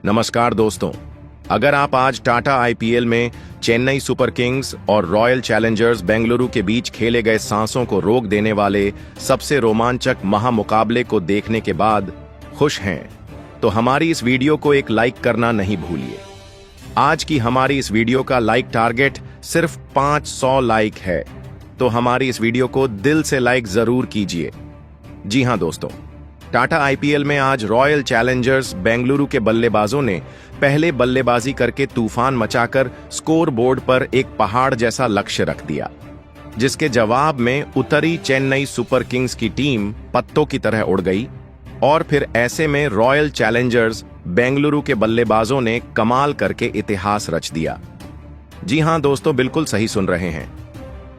नमस्कार दोस्तों, अगर आप आज टाटा आईपीएल में चेन्नई सुपर किंग्स और रॉयल चैलेंजर्स बेंगलुरु के बीच खेले गए सांसों को रोक देने वाले सबसे रोमांचक महामुकाबले को देखने के बाद खुश हैं, तो हमारी इस वीडियो को एक लाइक करना नहीं भूलिए। आज की हमारी इस वीडियो का लाइक टारगेट सिर्फ 500 लाइक है, तो हमारी इस वीडियो को दिल से लाइक जरूर कीजिए। जी हां दोस्तों, टाटा आईपीएल में आज रॉयल चैलेंजर्स बेंगलुरु के बल्लेबाजों ने पहले बल्लेबाजी करके तूफान मचाकर स्कोर बोर्ड पर एक पहाड़ जैसा लक्ष्य रख दिया, जिसके जवाब में उतरी चेन्नई सुपर किंग्स की टीम पत्तों की तरह उड़ गई। और फिर ऐसे में रॉयल चैलेंजर्स बेंगलुरु के बल्लेबाजों ने कमाल करके इतिहास रच दिया। जी हां दोस्तों, बिल्कुल सही सुन रहे हैं।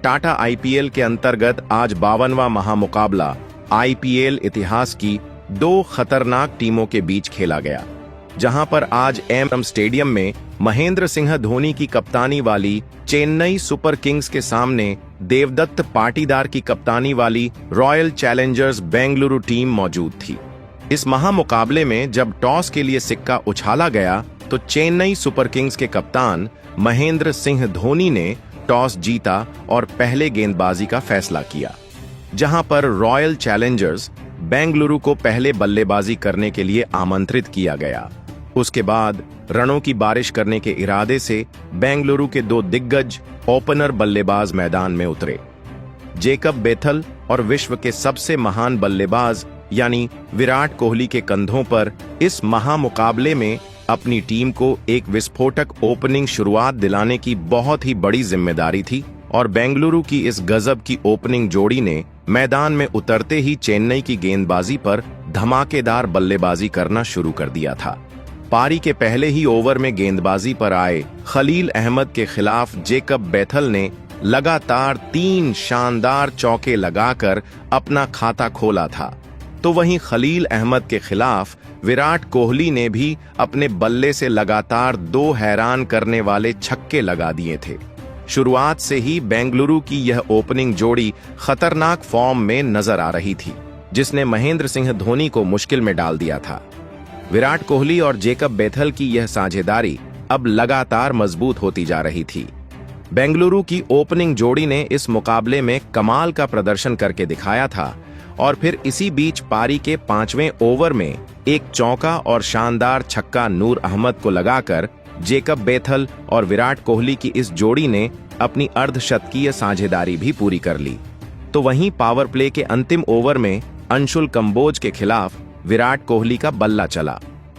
टाटा आईपीएल के अंतर्गत आज 52वां महामुकाबला आईपीएल इतिहास की दो खतरनाक टीमों के बीच खेला गया, जहां पर आज एम स्टेडियम में महेंद्र सिंह धोनी की कप्तानी वाली चेन्नई सुपर किंग्स के सामने देवदत्त पाटीदार की कप्तानी वाली रॉयल चैलेंजर्स बेंगलुरु टीम मौजूद थी। इस महामुकाबले में जब टॉस के लिए सिक्का उछाला गया तो चेन्नई सुपर किंग्स के कप्तान महेंद्र सिंह धोनी ने टॉस जीता और पहले गेंदबाजी का फैसला किया, जहां पर रॉयल चैलेंजर्स बेंगलुरु को पहले बल्लेबाजी करने के लिए आमंत्रित किया गया। उसके बाद रनों की बारिश करने के इरादे से बेंगलुरु के दो दिग्गज ओपनर बल्लेबाज मैदान में उतरे। जेकब बेथल और विश्व के सबसे महान बल्लेबाज यानी विराट कोहली के कंधों पर इस महामुकाबले में अपनी टीम को एक विस्फोटक ओपनिंग शुरुआत दिलाने की बहुत ही बड़ी जिम्मेदारी थी। और बेंगलुरु की इस गजब की ओपनिंग जोड़ी ने मैदान में उतरते ही चेन्नई की गेंदबाजी पर धमाकेदार बल्लेबाजी करना शुरू कर दिया था। पारी के पहले ही ओवर में गेंदबाजी पर आए खलील अहमद के खिलाफ जेकब बेथल ने लगातार 3 शानदार चौके लगाकर अपना खाता खोला था, तो वहीं खलील अहमद के खिलाफ विराट कोहली ने भी अपने बल्ले से लगातार 2 हैरान करने वाले छक्के लगा दिए थे। शुरुआत से ही बेंगलुरु की यह ओपनिंग जोड़ी खतरनाक फॉर्म में नजर आ रही थी, जिसने महेंद्र सिंह धोनी को मुश्किल में डाल दिया था। विराट कोहली और जेकब बेथल की यह साझेदारी अब लगातार मजबूत होती जा रही थी। बेंगलुरु की ओपनिंग जोड़ी ने इस मुकाबले में कमाल का प्रदर्शन करके दिखाया था और फिर इसी बीच पारी के 5वें ओवर में एक चौका और शानदार छक्का नूर अहमद को लगाकर जेकब बेथल और विराट कोहली की इस जोड़ी ने अपनी अर्धशतकीय साझेदारी भी पूरी कर ली। तो वहीं पावर प्ले के अंतिम ओवर में अंशुल कंबोज के खिलाफ विराट कोहली का बल्ला चला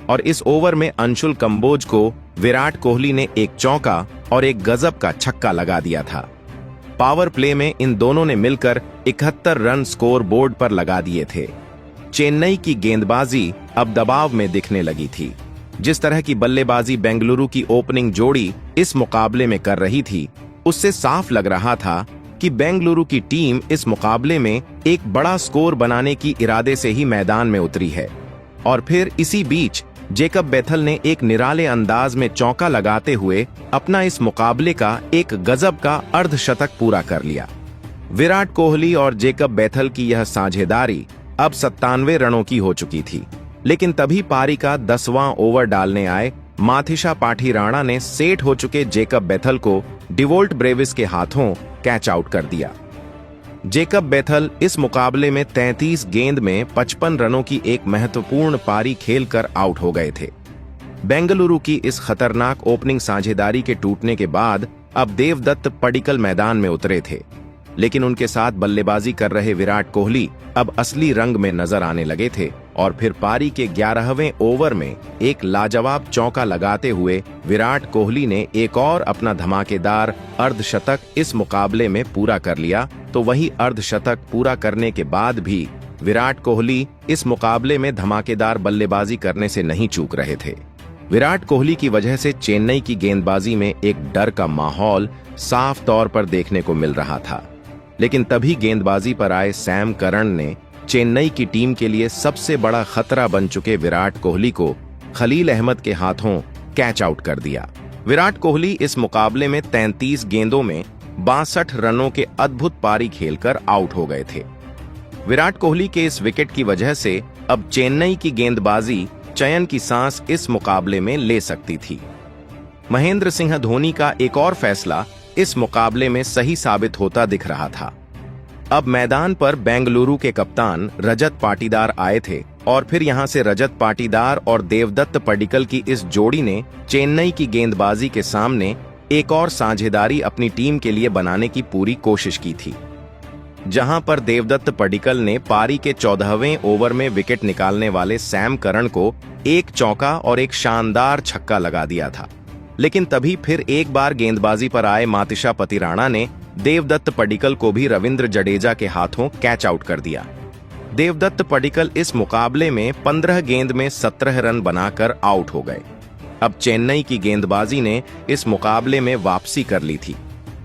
और इस ओवर में अंशुल कंबोज को विराट कोहली ने एक चौका और एक गजब का छक्का लगा दिया था। पावर प्ले में इन दोनों ने मिलकर 71 रन स्कोर बोर्ड पर लगा दिए थे। चेन्नई की गेंदबाजी अब दबाव में दिखने लगी थी। जिस तरह की बल्लेबाजी बेंगलुरु की ओपनिंग जोड़ी इस मुकाबले में कर रही थी, उससे साफ लग रहा था कि बेंगलुरु की टीम इस मुकाबले में एक बड़ा स्कोर बनाने की इरादे से ही मैदान में उतरी है। और फिर इसी बीच जेकब बेथल ने एक निराले अंदाज में चौका लगाते हुए अपना इस मुकाबले का एक गजब का अर्धशतक पूरा कर लिया। विराट कोहली और जेकब बेथल की यह साझेदारी अब 97 रनों की हो चुकी थी, लेकिन तभी पारी का 10वां ओवर डालने आए माथिशा पाठी राणा ने सेट हो चुके जेकब बेथल को डिवोल्ट ब्रेविस के हाथों कैच आउट कर दिया। जेकब बेथल इस मुकाबले में 33 गेंद में 55 रनों की एक महत्वपूर्ण पारी खेलकर आउट हो गए थे। बेंगलुरु की इस खतरनाक ओपनिंग साझेदारी के टूटने के बाद अब देवदत्त पडिक्कल मैदान में उतरे थे, लेकिन उनके साथ बल्लेबाजी कर रहे विराट कोहली अब असली रंग में नजर आने लगे थे। और फिर पारी के 11वें ओवर में एक लाजवाब चौका लगाते हुए विराट कोहली ने एक और अपना धमाकेदार अर्धशतक इस मुकाबले में पूरा कर लिया। तो वही अर्धशतक पूरा करने के बाद भी विराट कोहली इस मुकाबले में धमाकेदार बल्लेबाजी करने से नहीं चूक रहे थे। विराट कोहली की वजह से चेन्नई की गेंदबाजी में एक डर का माहौल साफ तौर पर देखने को मिल रहा था, लेकिन तभी गेंदबाजी पर आए सैम करन ने चेन्नई की टीम के लिए सबसे बड़ा खतरा बन चुके विराट कोहली को खलील अहमद के हाथों कैच आउट कर दिया। विराट कोहली इस मुकाबले में 33 गेंदों में 62 रनों के अद्भुत पारी खेलकर आउट हो गए थे। विराट कोहली के इस विकेट की वजह से अब चेन्नई की गेंदबाजी चयन की सांस इस मुकाबले में ले सकती थी। महेंद्र सिंह धोनी का एक और फैसला इस मुकाबले में सही साबित होता दिख रहा था। अब मैदान पर बेंगलुरु के कप्तान रजत पाटीदार आए थे और फिर यहां से रजत पाटीदार और देवदत्त पडिक्कल की इस जोड़ी ने चेन्नई की गेंदबाजी के सामने एक और साझेदारी अपनी टीम के लिए बनाने की पूरी कोशिश की थी, जहां पर देवदत्त पडिक्कल ने पारी के 14वें ओवर में विकेट निकालने वाले सैम करन को एक चौका और एक शानदार छक्का लगा दिया था। लेकिन तभी फिर एक बार गेंदबाजी पर आए मातिशा पतिराणा ने देवदत्त पडिक्कल को भी रविंद्र जडेजा के हाथों कैच आउट कर दिया। देवदत्त पडिक्कल इस मुकाबले में 15 गेंद में 17 रन बनाकर आउट हो गए। अब चेन्नई की गेंदबाजी ने इस मुकाबले में वापसी कर ली थी,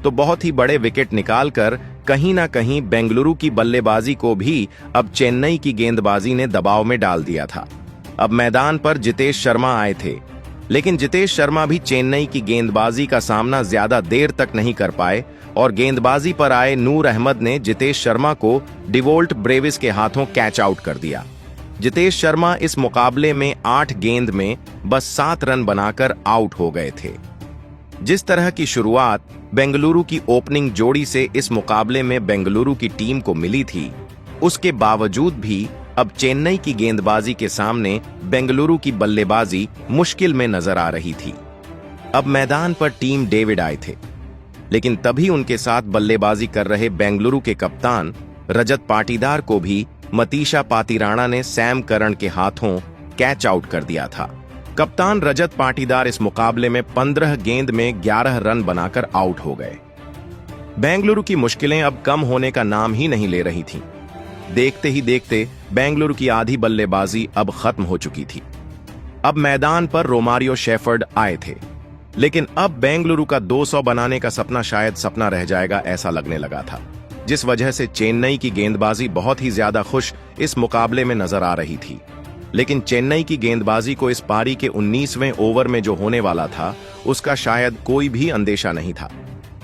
तो बहुत ही बड़े विकेट निकालकर कहीं ना कहीं बेंगलुरु की बल्लेबाजी को भी अब चेन्नई की गेंदबाजी ने दबाव में डाल दिया था। अब मैदान पर जितेश शर्मा आए थे, लेकिन जितेश शर्मा भी चेन्नई की गेंदबाजी का सामना ज्यादा देर तक नहीं कर पाए और गेंदबाजी पर आए नूर अहमद ने जितेश शर्मा को डिवोल्ट ब्रेविस के हाथों कैच आउट कर दिया। जितेश शर्मा इस मुकाबले में 8 गेंद में बस 7 रन बनाकर आउट हो गए थे। जिस तरह की शुरुआत बेंगलुरु की ओपनिंग जोड़ी से इस मुकाबले में बेंगलुरु की टीम को मिली थी, उसके बावजूद भी अब चेन्नई की गेंदबाजी के सामने बेंगलुरु की बल्लेबाजी मुश्किल में नजर आ रही थी। अब मैदान पर टीम डेविड आए थे, लेकिन तभी उनके साथ बल्लेबाजी कर रहे बेंगलुरु के कप्तान रजत पाटीदार को भी मतीशा पातिराणा ने सैम करन के हाथों कैच आउट कर दिया था। कप्तान रजत पाटीदार इस मुकाबले में 15 गेंद में 11 रन बनाकर आउट हो गए। बेंगलुरु की मुश्किलें अब कम होने का नाम ही नहीं ले रही थीं। देखते ही देखते बेंगलुरु की आधी बल्लेबाजी अब खत्म हो चुकी थी। अब मैदान पर रोमारियो शेफर्ड आए थे, लेकिन अब बेंगलुरु का 200 बनाने का सपना शायद सपना रह जाएगा ऐसा लगने लगा था, जिस वजह से चेन्नई की गेंदबाजी बहुत ही ज्यादा खुश इस मुकाबले में नजर आ रही थी। लेकिन चेन्नई की गेंदबाजी को इस पारी के 19वें ओवर में जो होने वाला था उसका शायद कोई भी अंदेशा नहीं था,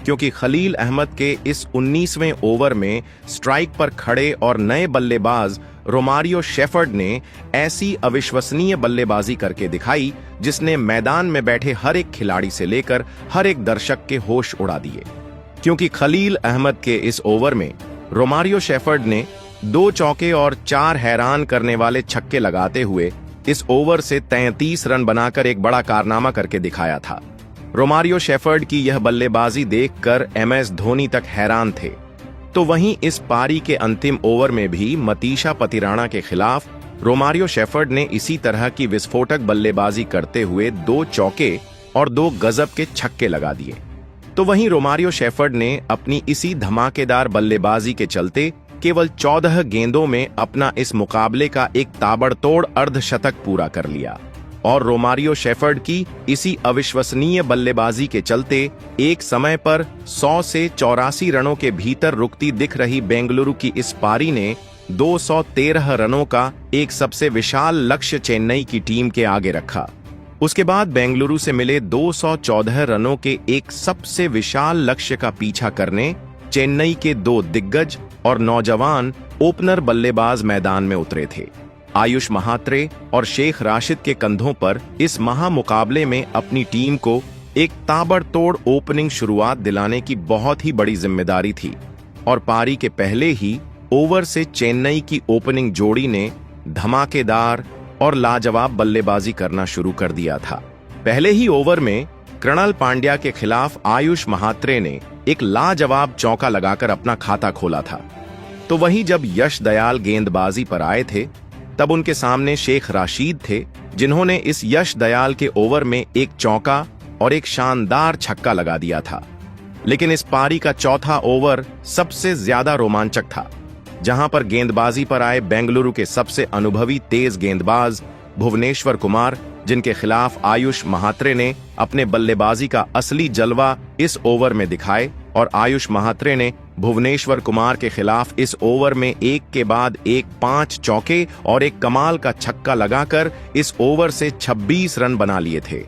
क्योंकि खलील अहमद के इस 19वें ओवर में स्ट्राइक पर खड़े और नए बल्लेबाज रोमारियो शेफर्ड ने ऐसी अविश्वसनीय बल्लेबाजी करके दिखाई जिसने मैदान में बैठे हर एक खिलाड़ी से लेकर हर एक दर्शक के होश उड़ा दिए। क्योंकि खलील अहमद के इस ओवर में रोमारियो शेफर्ड ने 2 चौके और 4 हैरान करने वाले छक्के लगाते हुए इस ओवर से 33 रन बनाकर एक बड़ा कारनामा करके दिखाया था। रोमारियो शेफर्ड की यह बल्लेबाजी देखकर MS धोनी तक हैरान थे। तो वहीं इस पारी के अंतिम ओवर में भी मतीशा पतिराणा के खिलाफ रोमारियो शेफर्ड ने इसी तरह की विस्फोटक बल्लेबाजी करते हुए 2 चौके और 2 गजब के छक्के लगा दिए। तो वहीं रोमारियो शेफर्ड ने अपनी इसी धमाकेदार बल्लेबाजी के चलते केवल 14 गेंदों में अपना इस मुकाबले का एक ताबड़तोड़ अर्धशतक पूरा कर लिया और रोमारियो शेफर्ड की इसी अविश्वसनीय बल्लेबाजी के चलते एक समय पर 100 से 84 रनों के भीतर रुकती दिख रही बेंगलुरु की इस पारी ने 213 रनों का एक सबसे विशाल लक्ष्य चेन्नई की टीम के आगे रखा। उसके बाद बेंगलुरु से मिले 214 रनों के एक सबसे विशाल लक्ष्य का पीछा करने चेन्नई के 2 दिग्गज और नौजवान ओपनर बल्लेबाज मैदान में उतरे थे। आयुष महात्रे और शेख राशिद के कंधों पर इस महामुकाबले में अपनी टीम को एक ताबड़तोड़ ओपनिंग शुरुआत दिलाने की बहुत ही बड़ी जिम्मेदारी थी और पारी के पहले ही ओवर से चेन्नई की ओपनिंग जोड़ी ने धमाकेदार और लाजवाब बल्लेबाजी करना शुरू कर दिया था। पहले ही ओवर में कृणाल पांड्या के खिलाफ आयुष महात्रे ने एक लाजवाब चौका लगाकर अपना खाता खोला था। तो वहीं जब यश दयाल गेंदबाजी पर आए थे तब उनके सामने शेख राशिद थे, जिन्होंने इस यश दयाल के ओवर में एक चौका और एक शानदार छक्का लगा दिया था। लेकिन इस पारी का चौथा ओवर सबसे ज्यादा रोमांचक था, जहां पर गेंदबाजी पर आए बेंगलुरु के सबसे अनुभवी तेज गेंदबाज भुवनेश्वर कुमार, जिनके खिलाफ आयुष महात्रे ने अपने बल्लेबाजी का असली जलवा इस ओवर में दिखाए और आयुष महात्रे ने भुवनेश्वर कुमार के खिलाफ इस ओवर में एक के बाद एक 5 चौके और एक कमाल का छक्का लगाकर इस ओवर से 26 रन बना लिए थे।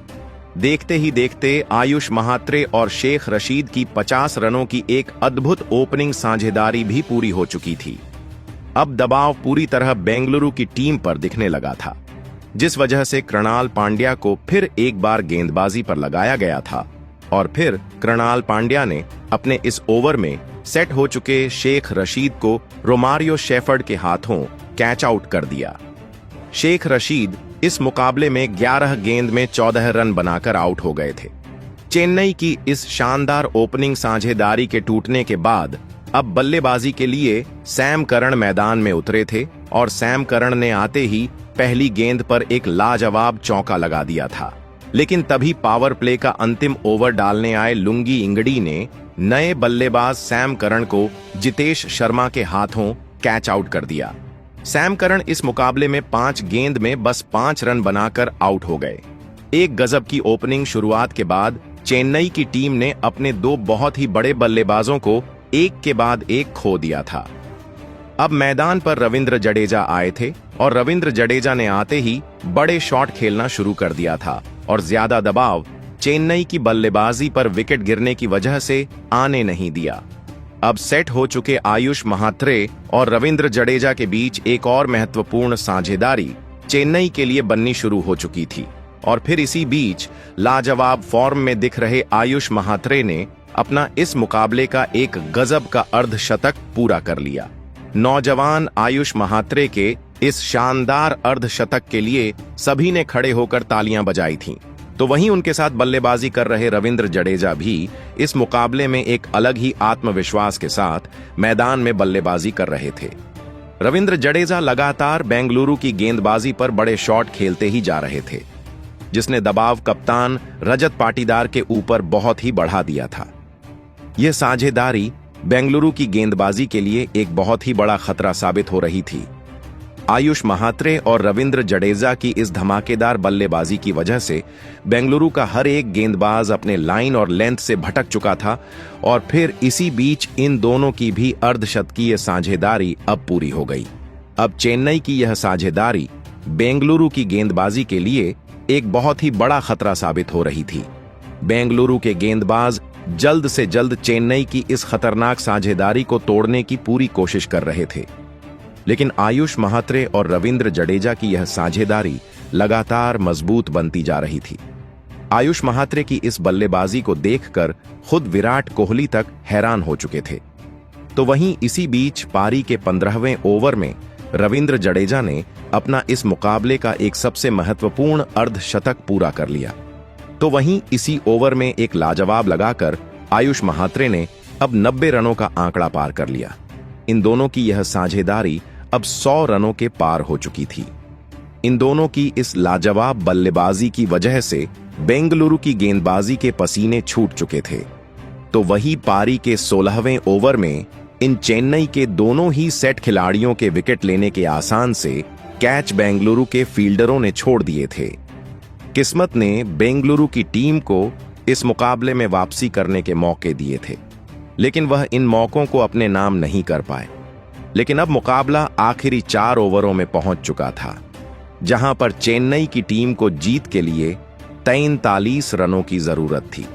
देखते ही देखते आयुष महात्रे और शेख रशीद की 50 रनों की एक अद्भुत ओपनिंग साझेदारी भी पूरी हो चुकी थी। अब दबाव पूरी तरह बेंगलुरु की टीम पर दिखने लगा था। जिस वजह से कृणाल पांड्या को फिर एक बार गेंदबाजी पर लगाया गया था और फिर कृणाल पांड्या ने अपने इस ओवर में सेट हो चुके शेख रशीद को रोमारियो शेफर्ड के हाथों कैच आउट कर दिया। शेख रशीद इस मुकाबले में 11 गेंद में 14 रन बनाकर आउट हो गए थे। चेन्नई की इस शानदार ओपनिंग साझेदारी के टूटने के बाद अब बल्लेबाजी के लिए सैम करन मैदान में उतरे थे और सैम करन ने आते ही पहली गेंद पर एक लाजवाब चौका लगा दिया था। लेकिन तभी पावर प्ले का अंतिम ओवर डालने आए लुंगी इंगडी ने नए बल्लेबाज सैम करन को जितेश शर्मा के हाथों कैच आउट कर दिया। सैम करन इस मुकाबले में 5 गेंद में बस 5 रन बनाकर आउट हो गए। एक गजब की ओपनिंग शुरुआत के बाद चेन्नई की टीम ने अपने 2 बहुत ही बड़े बल्लेबाजों को एक के बाद एक खो दिया था। अब मैदान पर रविंद्र जडेजा आए थे और रविंद्र जडेजा ने आते ही बड़े शॉट खेलना शुरू कर दिया था और ज्यादा दबाव चेन्नई की बल्लेबाजी पर विकेट गिरने की वजह से आने नहीं दिया। अब सेट हो चुके आयुष महात्रे और रविंद्र जडेजा के बीच एक और महत्वपूर्ण साझेदारी चेन्नई के लिए बननी शुरू हो चुकी थी और फिर इसी बीच लाजवाब फॉर्म में दिख रहे आयुष महात्रे ने अपना इस मुकाबले का एक गजब का अर्धशतक पूरा कर लिया। नौजवान आयुष महात्रे के इस शानदार अर्धशतक के लिए सभी ने खड़े होकर तालियां बजाई थीं। तो वहीं उनके साथ बल्लेबाजी कर रहे रविंद्र जडेजा भी इस मुकाबले में एक अलग ही आत्मविश्वास के साथ मैदान में बल्लेबाजी कर रहे थे। रविंद्र जडेजा लगातार बेंगलुरु की गेंदबाजी पर बड़े शॉट खेलते ही जा रहे थे, जिसने दबाव कप्तान रजत पाटीदार के ऊपर बहुत ही बढ़ा दिया था। यह साझेदारी बेंगलुरु की गेंदबाजी के लिए एक बहुत ही बड़ा खतरा साबित हो रही थी। आयुष महात्रे और रविंद्र जडेजा की इस धमाकेदार बल्लेबाजी की वजह से बेंगलुरु का हर एक गेंदबाज अपने लाइन और लेंथ से भटक चुका था और फिर इसी बीच इन दोनों की भी अर्धशतकीय साझेदारी अब पूरी हो गई। अब चेन्नई की यह साझेदारी बेंगलुरु की गेंदबाजी के लिए एक बहुत ही बड़ा खतरा साबित हो रही थी। बेंगलुरु के गेंदबाज जल्द से जल्द चेन्नई की इस खतरनाक साझेदारी को तोड़ने की पूरी कोशिश कर रहे थे, लेकिन आयुष महात्रे और रविंद्र जडेजा की यह साझेदारी लगातार मजबूत बनती जा रही थी। आयुष महात्रे की इस बल्लेबाजी को देखकर खुद विराट कोहली तक हैरान हो चुके थे। तो वहीं इसी बीच पारी के 15वें ओवर में रविंद्र जडेजा ने अपना इस मुकाबले का एक सबसे महत्वपूर्ण अर्धशतक पूरा कर लिया। तो वहीं इसी ओवर में एक लाजवाब लगाकर आयुष महात्रे ने अब 90 रनों का आंकड़ा पार कर लिया। इन दोनों की यह साझेदारी अब 100 रनों के पार हो चुकी थी। इन दोनों की इस लाजवाब बल्लेबाजी की वजह से बेंगलुरु की गेंदबाजी के पसीने छूट चुके थे। तो वही पारी के 16वें ओवर में इन चेन्नई के दोनों ही सेट खिलाड़ियों के विकेट लेने के आसान से कैच बेंगलुरु के फील्डरों ने छोड़ दिए थे। किस्मत ने बेंगलुरु की टीम को इस मुकाबले में वापसी करने के मौके दिए थे, लेकिन वह इन मौकों को अपने नाम नहीं कर पाए। लेकिन अब मुकाबला आखिरी 4 ओवरों में पहुंच चुका था, जहां पर चेन्नई की टीम को जीत के लिए 43 रनों की जरूरत थी।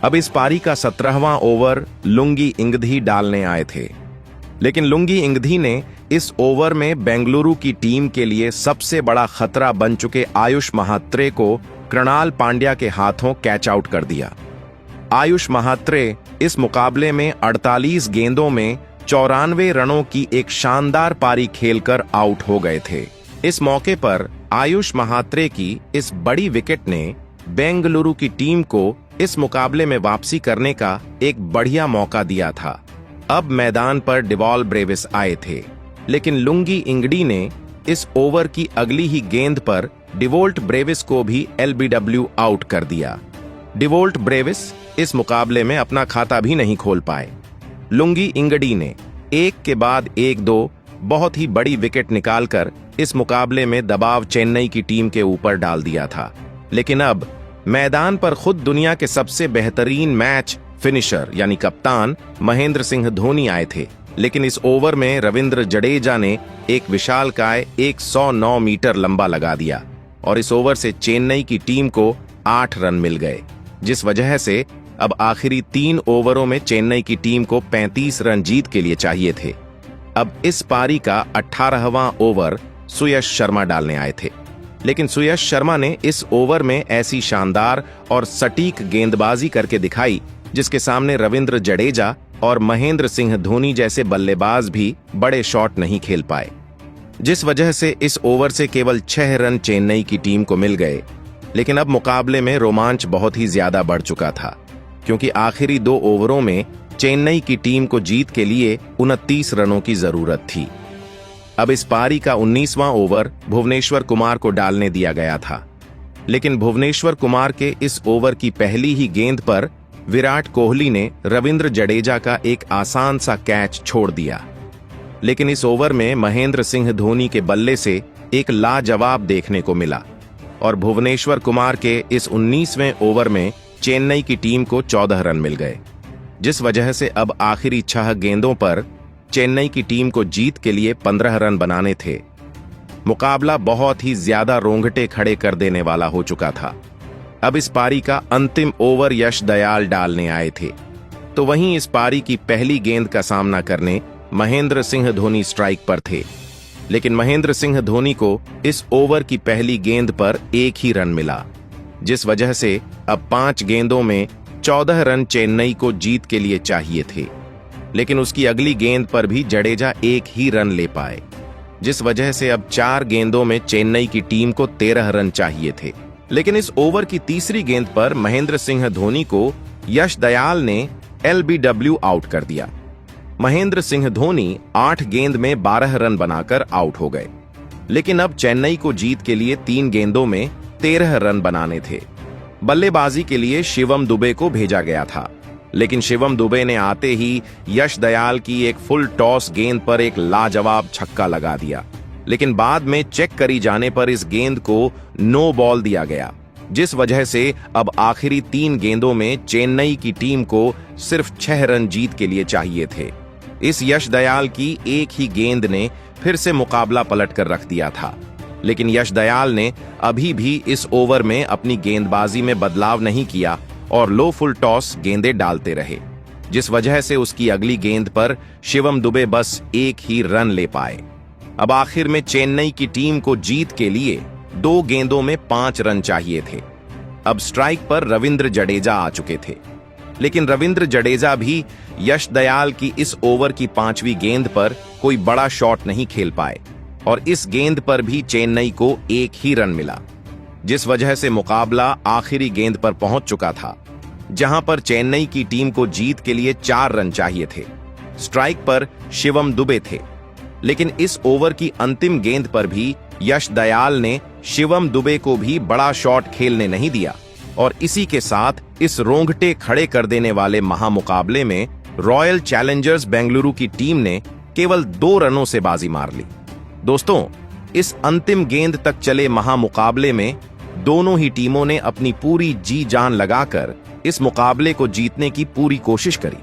अब इस पारी का 17वां ओवर लुंगी इंगधी डालने आए थे, लेकिन लुंगी इंगधी ने इस ओवर में बेंगलुरु की टीम के लिए सबसे बड़ा खतरा बन चुके आयुष महात्रे को कृणाल पांड्या के हाथों कैच आउट कर दिया। आयुष महात्रे इस मुकाबले में 48 गेंदों में 94 रनों की एक शानदार पारी खेलकर आउट हो गए थे। इस मौके पर आयुष महात्रे की इस बड़ी विकेट ने बेंगलुरु की टीम को इस मुकाबले में वापसी करने का एक बढ़िया मौका दिया था। अब मैदान पर डिवॉल ब्रेविस आए थे, लेकिन लुंगी इंगडी ने इस ओवर की अगली ही गेंद पर डिवोल्ट ब्रेविस को भी एलबीडब्ल्यू आउट कर दिया। डिवोल्ट ब्रेविस इस मुकाबले में अपना खाता भी नहीं खोल पाए। लुंगी इंगडी ने एक के बाद एक 2 बहुत ही बड़ी विकेट निकालकर इस मुकाबले में दबाव चेन्नई की टीम के ऊपर डाल दिया था। लेकिन अब मैदान पर खुद दुनिया के सबसे बेहतरीन मैच फिनिशर यानी कप्तान महेंद्र सिंह धोनी आए थे, लेकिन इस ओवर में रविंद्र जडेजा ने एक विशालकाय 109 मीटर लंबा लगा दिया और इस ओवर से चेन्नई की टीम को 8 रन मिल गए, जिस वजह से अब आखिरी 3 ओवरों में चेन्नई की टीम को 35 रन जीत के लिए चाहिए थे। अब इस पारी का 18वां ओवर सुयश शर्मा डालने आए थे। लेकिन सुयश शर्मा ने इस ओवर में ऐसी शानदार और सटीक गेंदबाजी करके दिखाई जिसके सामने रविंद्र जडेजा और महेंद्र सिंह धोनी जैसे बल्लेबाज भी बड़े शॉट नहीं खेल पाए, जिस वजह से इस ओवर से केवल 6 रन चेन्नई की टीम को मिल गए। लेकिन अब मुकाबले में रोमांच बहुत ही ज्यादा बढ़ चुका था, क्योंकि आखिरी 2 ओवरों में चेन्नई की टीम को जीत के लिए 29 रनों की जरूरत थी। अब इस पारी का 19वां ओवर भुवनेश्वर कुमार को डालने दिया गया था, लेकिन भुवनेश्वर कुमार के इस ओवर की पहली ही गेंद पर विराट कोहली ने रविंद्र जडेजा का एक आसान सा कैच छोड़ दिया। लेकिन इस ओवर में महेंद्र सिंह धोनी के बल्ले से एक लाजवाब देखने को मिला और भुवनेश्वर कुमार के इस 19वें ओवर में चेन्नई की टीम को 14 रन मिल गए, जिस वजह से अब आखिरी 6 गेंदों पर चेन्नई की टीम को जीत के लिए 15 रन बनाने थे। मुकाबला बहुत ही ज्यादा रोंगटे खड़े कर देने वाला हो चुका था। अब इस पारी का अंतिम ओवर यश दयाल डालने आए थे, तो वहीं इस पारी की पहली गेंद का सामना करने महेंद्र सिंह धोनी स्ट्राइक पर थे। लेकिन महेंद्र सिंह धोनी को इस ओवर की पहली गेंद पर 1 ही रन मिला, जिस वजह से अब 5 गेंदों में 14 रन चेन्नई को जीत के लिए चाहिए थे। लेकिन उसकी अगली गेंद पर भी जडेजा 1 ही रन ले पाए, जिस वजह से अब 4 गेंदों में चेन्नई की टीम को 13 रन चाहिए थे। लेकिन इस ओवर की तीसरी गेंद पर महेंद्र सिंह धोनी को यश दयाल ने LBW आउट कर दिया। महेंद्र सिंह धोनी 8 गेंद में 12 रन बनाकर आउट हो गए। लेकिन अब चेन्नई को जीत के लिए 3 गेंदों में 13 रन बनाने थे। बल्लेबाजी के लिए शिवम दुबे को भेजा गया था, लेकिन शिवम दुबे ने आते ही यश दयाल की एक फुल टॉस गेंद पर एक लाजवाब छक्का लगा दिया। लेकिन बाद में चेक करी जाने पर इस गेंद को नो बॉल दिया गया, जिस वजह से अब आखिरी 3 गेंदों में चेन्नई की टीम को सिर्फ 6 रन जीत के लिए चाहिए थे। इस यश दयाल की एक ही गेंद ने फिर से मुकाबला पलट कर रख दिया था। लेकिन यश दयाल ने अभी भी इस ओवर में अपनी गेंदबाजी में बदलाव नहीं किया और लो फुल टॉस गेंदें डालते रहे, जिस वजह से उसकी अगली गेंद पर शिवम दुबे बस 1 ही रन ले पाए। अब आखिर में चेन्नई की टीम को जीत के लिए 2 गेंदों में 5 रन चाहिए थे। अब स्ट्राइक पर रविंद्र जडेजा आ चुके थे, लेकिन रविंद्र जडेजा भी यश दयाल की इस ओवर की 5वीं गेंद पर कोई बड़ा शॉट नहीं खेल पाए और इस गेंद पर भी चेन्नई को 1 ही रन मिला, जिस वजह से मुकाबला आखिरी गेंद पर पहुंच चुका था, जहां पर चेन्नई की टीम को जीत के लिए 4 रन चाहिए थे। स्ट्राइक पर शिवम दुबे थे, लेकिन इस ओवर की अंतिम गेंद पर भी यश दयाल ने शिवम दुबे को भी बड़ा शॉट खेलने नहीं दिया और इसी के साथ इस रोंगटे खड़े कर देने वाले महामुकाबले में रॉयल चैलेंजर्स बेंगलुरु की टीम ने केवल 2 रनों से बाजी मार ली। दोस्तों, इस अंतिम गेंद तक चले महामुकाबले में दोनों ही टीमों ने अपनी पूरी जी जान लगाकर इस मुकाबले को जीतने की पूरी कोशिश करी,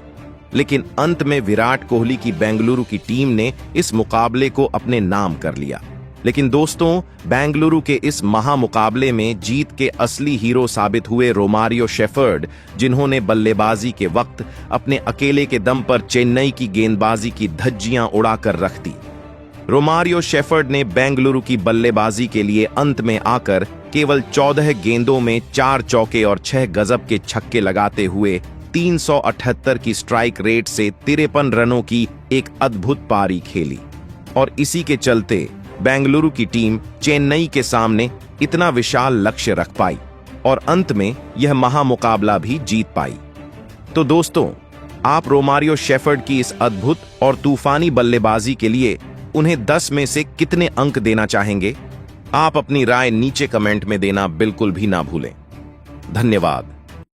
लेकिन अंत में विराट कोहली की बेंगलुरु की टीम ने इस मुकाबले को अपने नाम कर लिया। लेकिन दोस्तों, बेंगलुरु के इस महामुकाबले में जीत के असली हीरो साबित हुए रोमारियो शेफर्ड, जिन्होंने बल्लेबाजी के वक्त अपने अकेले के दम पर चेन्नई की गेंदबाजी की धज्जियां उड़ाकर रख दी। रोमारियो शेफर्ड ने बेंगलुरु की बल्लेबाजी के लिए अंत में आकर केवल 14 गेंदों में 4 चौके और 6 गजब के छक्के लगाते हुए 378 की स्ट्राइक रेट से 53 रनों की एक अद्भुत पारी खेली और इसी के चलते बेंगलुरु की टीम चेन्नई के सामने इतना विशाल लक्ष्य रख पाई और अंत में यह महामुकाबला भी जीत पाई। तो दोस्तों, आप रोमारियो शेफर्ड की इस अद्भुत और तूफानी बल्लेबाजी के लिए उन्हें 10 में से कितने अंक देना चाहेंगे? आप अपनी राय नीचे कमेंट में देना बिल्कुल भी ना भूलें। धन्यवाद।